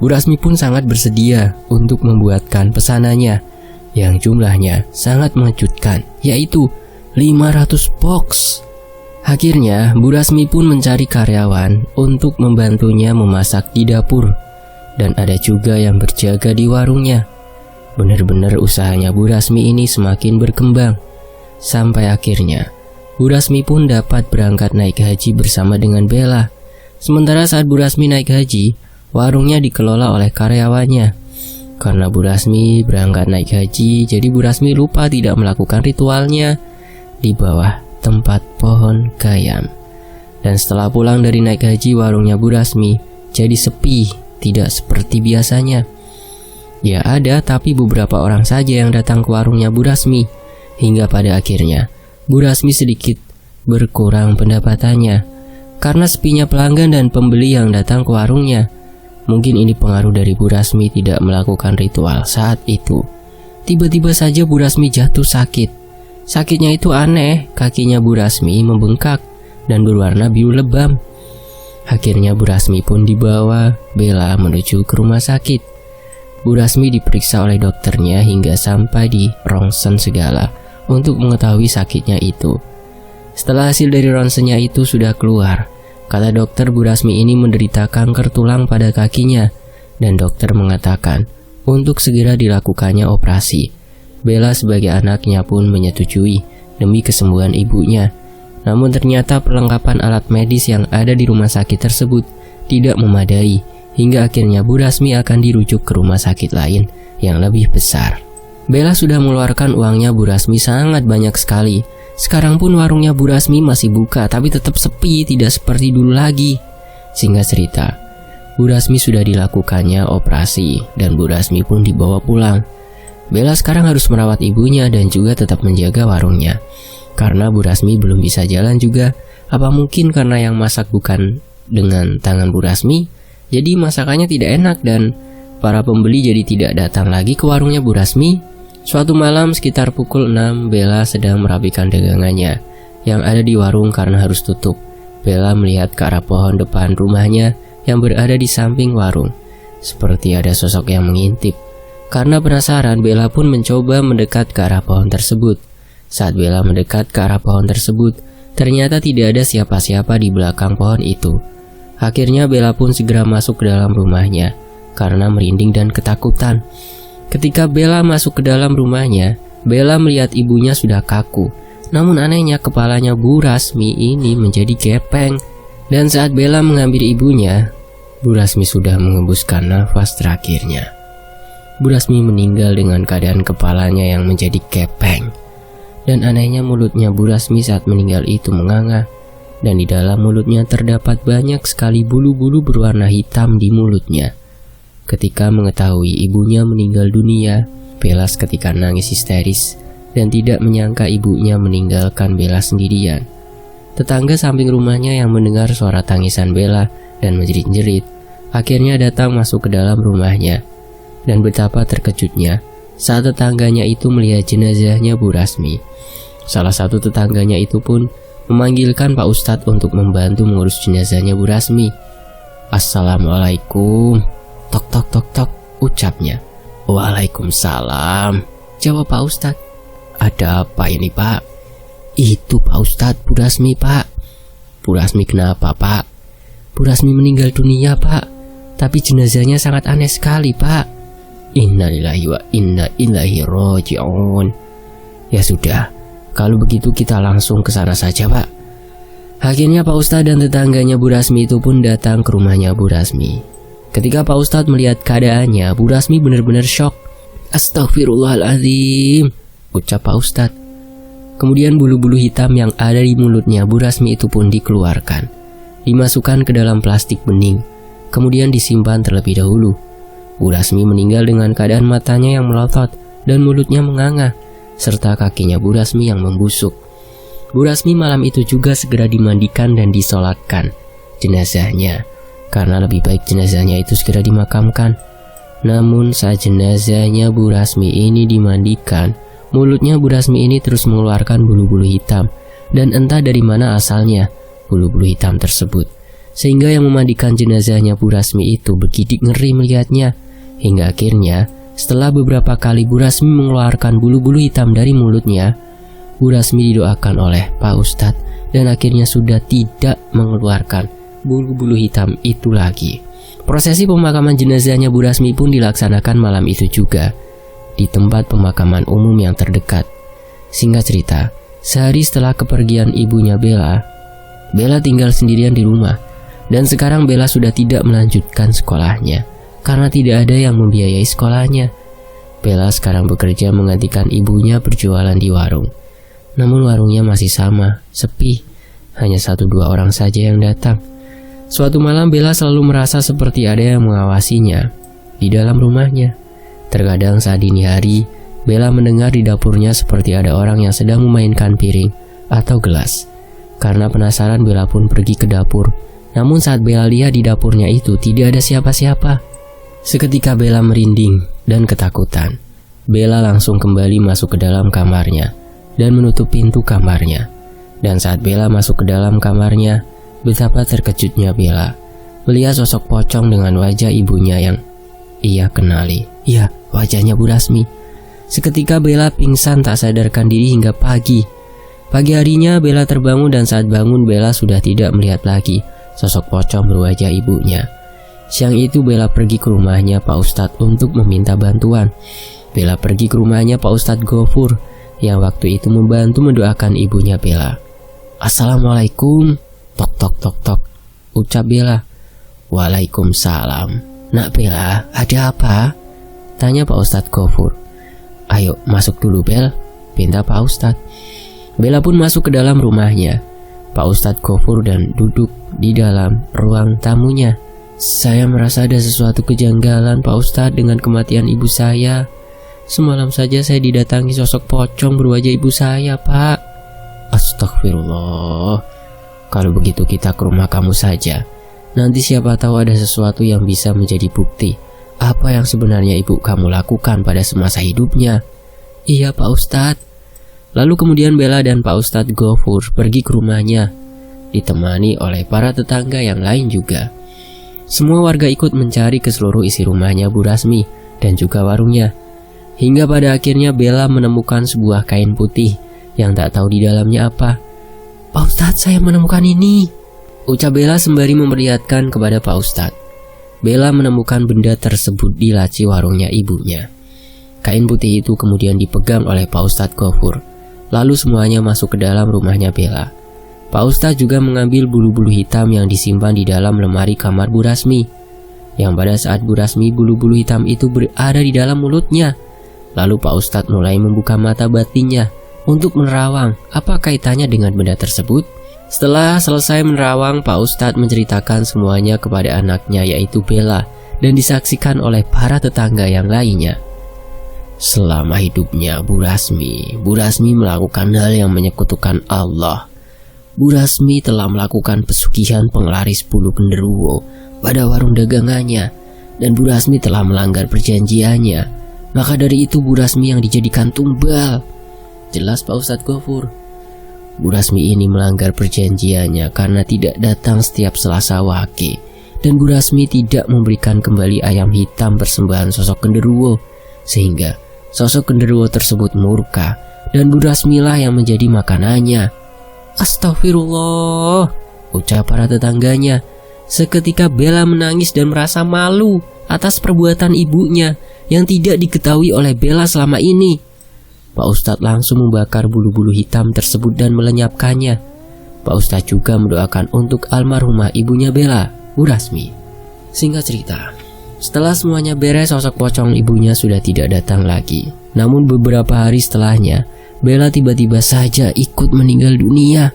Bu Rasmi pun sangat bersedia untuk membuatkan pesanannya yang jumlahnya sangat mengejutkan, yaitu 500 box. Akhirnya Bu Rasmi pun mencari karyawan untuk membantunya memasak di dapur. Dan ada juga yang berjaga di warungnya. Benar-benar usahanya Bu Rasmi ini semakin berkembang. Sampai akhirnya Bu Rasmi pun dapat berangkat naik haji bersama dengan Bella. Sementara saat Bu Rasmi naik haji, warungnya dikelola oleh karyawannya. Karena Bu Rasmi berangkat naik haji, jadi Bu Rasmi lupa tidak melakukan ritualnya di bawah tempat pohon gayam. Dan setelah pulang dari naik haji, warungnya Bu Rasmi jadi sepi, tidak seperti biasanya. Ya ada, tapi beberapa orang saja yang datang ke warungnya Bu Rasmi. Hingga pada akhirnya Bu Rasmi sedikit berkurang pendapatannya karena sepinya pelanggan dan pembeli yang datang ke warungnya. Mungkin ini pengaruh dari Bu Rasmi tidak melakukan ritual saat itu. Tiba-tiba saja Bu Rasmi jatuh sakit. Sakitnya itu aneh, kakinya Bu Rasmi membengkak dan berwarna biru lebam. Akhirnya Bu Rasmi pun dibawa Bella menuju ke rumah sakit. Bu Rasmi diperiksa oleh dokternya hingga sampai di ronsen segala untuk mengetahui sakitnya itu. Setelah hasil dari ronsennya itu sudah keluar, kata dokter Bu Rasmi ini menderita kanker tulang pada kakinya, dan dokter mengatakan untuk segera dilakukannya operasi. Bella sebagai anaknya pun menyetujui demi kesembuhan ibunya. Namun ternyata perlengkapan alat medis yang ada di rumah sakit tersebut tidak memadai, hingga akhirnya Bu Rasmi akan dirujuk ke rumah sakit lain yang lebih besar. Bella sudah mengeluarkan uangnya Bu Rasmi sangat banyak sekali. Sekarang pun warungnya Bu Rasmi masih buka, tapi tetap sepi, tidak seperti dulu lagi. Singkat cerita, Bu Rasmi sudah dilakukannya operasi dan Bu Rasmi pun dibawa pulang. Bella sekarang harus merawat ibunya dan juga tetap menjaga warungnya. Karena Bu Rasmi belum bisa jalan juga. Apa mungkin karena yang masak bukan dengan tangan Bu Rasmi, jadi masakannya tidak enak dan para pembeli jadi tidak datang lagi ke warungnya Bu Rasmi? Suatu malam sekitar pukul 6, Bella sedang merapikan dagangannya yang ada di warung karena harus tutup. Bella melihat ke arah pohon depan rumahnya yang berada di samping warung. Seperti ada sosok yang mengintip. Karena penasaran, Bella pun mencoba mendekat ke arah pohon tersebut. Saat Bella mendekat ke arah pohon tersebut, ternyata tidak ada siapa-siapa di belakang pohon itu. Akhirnya Bella pun segera masuk ke dalam rumahnya karena merinding dan ketakutan. Ketika Bella masuk ke dalam rumahnya, Bella melihat ibunya sudah kaku. Namun anehnya kepalanya Bu Rasmi ini menjadi gepeng. Dan saat Bella mengambil ibunya, Bu Rasmi sudah mengembuskan nafas terakhirnya. Bu Rasmi meninggal dengan keadaan kepalanya yang menjadi gepeng. Dan anehnya mulutnya Bu Rasmi saat meninggal itu menganga. Dan di dalam mulutnya terdapat banyak sekali bulu-bulu berwarna hitam di mulutnya. Ketika mengetahui ibunya meninggal dunia, Bella seketika nangis histeris dan tidak menyangka ibunya meninggalkan Bella sendirian. Tetangga samping rumahnya yang mendengar suara tangisan Bella dan menjerit-jerit, akhirnya datang masuk ke dalam rumahnya. Dan betapa terkejutnya saat tetangganya itu melihat jenazahnya Bu Rasmi. Salah satu tetangganya itu pun memanggilkan Pak Ustadz untuk membantu mengurus jenazahnya Bu Rasmi. "Assalamualaikum." Tok tok tok tok, ucapnya. "Waalaikumsalam," jawab Pak Ustadz. "Ada apa ini, Pak?" "Itu Pak Ustadz, Bu Rasmi, Pak." "Bu Rasmi kenapa, Pak?" "Bu Rasmi meninggal dunia, Pak. Tapi jenazahnya sangat aneh sekali, Pak." "Innalillahi wa inna ilaihi raji'un." "Ya sudah, kalau begitu kita langsung ke sana saja, Pak." Akhirnya Pak Ustadz dan tetangganya Bu Rasmi itu pun datang ke rumahnya Bu Rasmi. Ketika Pak Ustadz melihat keadaannya, Bu Rasmi benar-benar syok. "Astagfirullahaladzim," ucap Pak Ustadz. Kemudian bulu-bulu hitam yang ada di mulutnya Bu Rasmi itu pun dikeluarkan, dimasukkan ke dalam plastik bening, kemudian disimpan terlebih dahulu. Bu Rasmi meninggal dengan keadaan matanya yang melotot dan mulutnya menganga, serta kakinya Bu Rasmi yang membusuk. Bu Rasmi malam itu juga segera dimandikan dan disolatkan jenazahnya, karena lebih baik jenazahnya itu segera dimakamkan. Namun saat jenazahnya Bu Rasmi ini dimandikan, mulutnya Bu Rasmi ini terus mengeluarkan bulu-bulu hitam, dan entah dari mana asalnya bulu-bulu hitam tersebut, sehingga yang memandikan jenazahnya Bu Rasmi itu bergidik ngeri melihatnya. Hingga akhirnya setelah beberapa kali Bu Rasmi mengeluarkan bulu-bulu hitam dari mulutnya, Bu Rasmi didoakan oleh Pak Ustadz dan akhirnya sudah tidak mengeluarkan bulu-bulu hitam itu lagi. Prosesi pemakaman jenazahnya Bu Rasmi pun dilaksanakan malam itu juga di tempat pemakaman umum yang terdekat. Singkat cerita, sehari setelah kepergian ibunya Bella tinggal sendirian di rumah. Dan sekarang Bella sudah tidak melanjutkan sekolahnya karena tidak ada yang membiayai sekolahnya. Bella sekarang bekerja menggantikan ibunya berjualan di warung. Namun warungnya masih sama, sepi. Hanya 1-2 orang saja yang datang. Suatu malam Bella selalu merasa seperti ada yang mengawasinya di dalam rumahnya. Terkadang saat dini hari, Bella mendengar di dapurnya seperti ada orang yang sedang memainkan piring atau gelas. Karena penasaran, Bella pun pergi ke dapur. Namun saat Bella lihat di dapurnya itu tidak ada siapa-siapa. Seketika Bella merinding dan ketakutan. Bella langsung kembali masuk ke dalam kamarnya dan menutup pintu kamarnya. Dan saat Bella masuk ke dalam kamarnya, betapa terkejutnya Bella melihat sosok pocong dengan wajah ibunya yang ia kenali. Ya, wajahnya Bu Rasmi. Seketika Bella pingsan tak sadarkan diri hingga pagi. Pagi harinya Bella terbangun dan saat bangun Bella sudah tidak melihat lagi sosok pocong berwajah ibunya. Siang itu Bella pergi ke rumahnya Pak Ustadz untuk meminta bantuan. Bella pergi ke rumahnya Pak Ustadz Gofur yang waktu itu membantu mendoakan ibunya Bella. "Assalamualaikum." Tok tok tok tok, ucap Bella. "Waalaikumsalam." "Nak Bella, ada apa?" tanya Pak Ustadz Gofur. "Ayo masuk dulu Bel," pinta Pak Ustadz. Bella pun masuk ke dalam rumahnya Pak Ustadz Gofur dan duduk di dalam ruang tamunya. "Saya merasa ada sesuatu kejanggalan Pak Ustadz dengan kematian ibu saya. Semalam saja saya didatangi sosok pocong berwajah ibu saya, Pak. Astagfirullah. Kalau begitu kita ke rumah kamu saja. Nanti siapa tahu ada sesuatu yang bisa menjadi bukti apa yang sebenarnya ibu kamu lakukan pada semasa hidupnya. Iya, Pak Ustadz. Lalu kemudian Bella dan Pak Ustadz Ghafur pergi ke rumahnya, ditemani oleh para tetangga yang lain juga. Semua warga ikut mencari ke seluruh isi rumahnya Bu Rasmi dan juga warungnya. Hingga pada akhirnya Bella menemukan sebuah kain putih yang tak tahu di dalamnya apa. Pak Ustadz, saya menemukan ini, ucap Bella sembari memperlihatkan kepada Pak Ustadz. Bella menemukan benda tersebut di laci warungnya ibunya. Kain putih itu kemudian dipegang oleh Pak Ustadz Ghafur. Lalu semuanya masuk ke dalam rumahnya Bella. Pak Ustadz juga mengambil bulu-bulu hitam yang disimpan di dalam lemari kamar Bu Rasmi. Yang pada saat Bu Rasmi bulu-bulu hitam itu berada di dalam mulutnya. Lalu Pak Ustadz mulai membuka mata batinnya untuk menerawang apa kaitannya dengan benda tersebut. Setelah selesai menerawang, Pak Ustadz menceritakan semuanya kepada anaknya yaitu Bella dan disaksikan oleh para tetangga yang lainnya. Selama hidupnya Bu Rasmi melakukan hal yang menyekutukan Allah. Bu Rasmi telah melakukan pesugihan penglaris bulu genderuwo pada warung dagangannya dan Bu Rasmi telah melanggar perjanjiannya. Maka dari itu Bu Rasmi yang dijadikan tumbal. Jelas Pak Ustadz Ghafur. Bu Rasmi ini melanggar perjanjiannya karena tidak datang setiap Selasa Wage. Dan Bu Rasmi tidak memberikan kembali ayam hitam persembahan sosok genderuwo. Sehingga sosok genderuwo tersebut murka dan Bu Rasmi lah yang menjadi makanannya. Astagfirullah, ucap para tetangganya. Seketika Bella menangis dan merasa malu atas perbuatan ibunya yang tidak diketahui oleh Bella selama ini. Pak Ustadz langsung membakar bulu-bulu hitam tersebut dan melenyapkannya. Pak Ustadz juga mendoakan untuk almarhumah ibunya Bella, Bu Rasmi. Singkat cerita, setelah semuanya beres, sosok pocong ibunya sudah tidak datang lagi. Namun beberapa hari setelahnya, Bella tiba-tiba saja ikut meninggal dunia.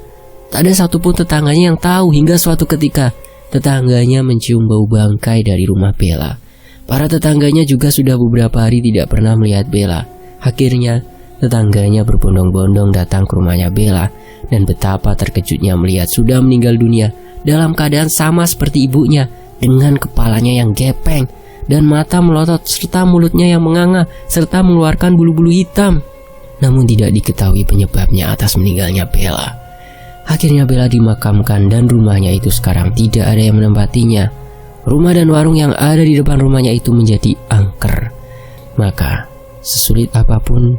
Tak ada satupun tetangganya yang tahu hingga suatu ketika tetangganya mencium bau bangkai dari rumah Bella. Para tetangganya juga sudah beberapa hari tidak pernah melihat Bella. Akhirnya, tetangganya berbondong-bondong datang ke rumahnya Bella dan betapa terkejutnya melihat sudah meninggal dunia dalam keadaan sama seperti ibunya, dengan kepalanya yang gepeng dan mata melotot serta mulutnya yang menganga serta mengeluarkan bulu-bulu hitam. Namun tidak diketahui penyebabnya atas meninggalnya Bella. Akhirnya Bella dimakamkan dan rumahnya itu sekarang tidak ada yang menempatinya. Rumah dan warung yang ada di depan rumahnya itu menjadi angker. Maka, sesulit apapun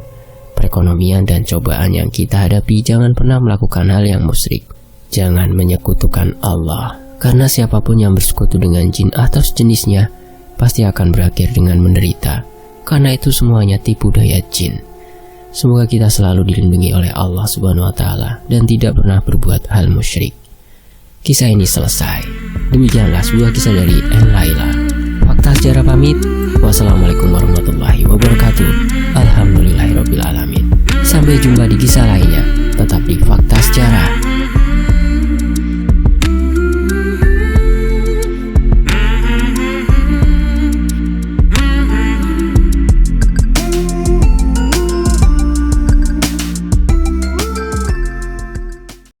perekonomian dan cobaan yang kita hadapi, jangan pernah melakukan hal yang musyrik. Jangan menyekutukan Allah, karena siapapun yang bersekutu dengan jin atau sejenisnya pasti akan berakhir dengan menderita. Karena itu semuanya tipu daya jin. Semoga kita selalu dilindungi oleh Allah Subhanahu wa Ta'ala dan tidak pernah berbuat hal musyrik. Kisah ini selesai. Demikianlah sebuah kisah dari Laila. Fakta sejarah pamit. Wassalamualaikum warahmatullahi wabarakatuh. Alhamdulillahirabbil alamin. Sampai jumpa di kisah lainnya. Tetap di Fakta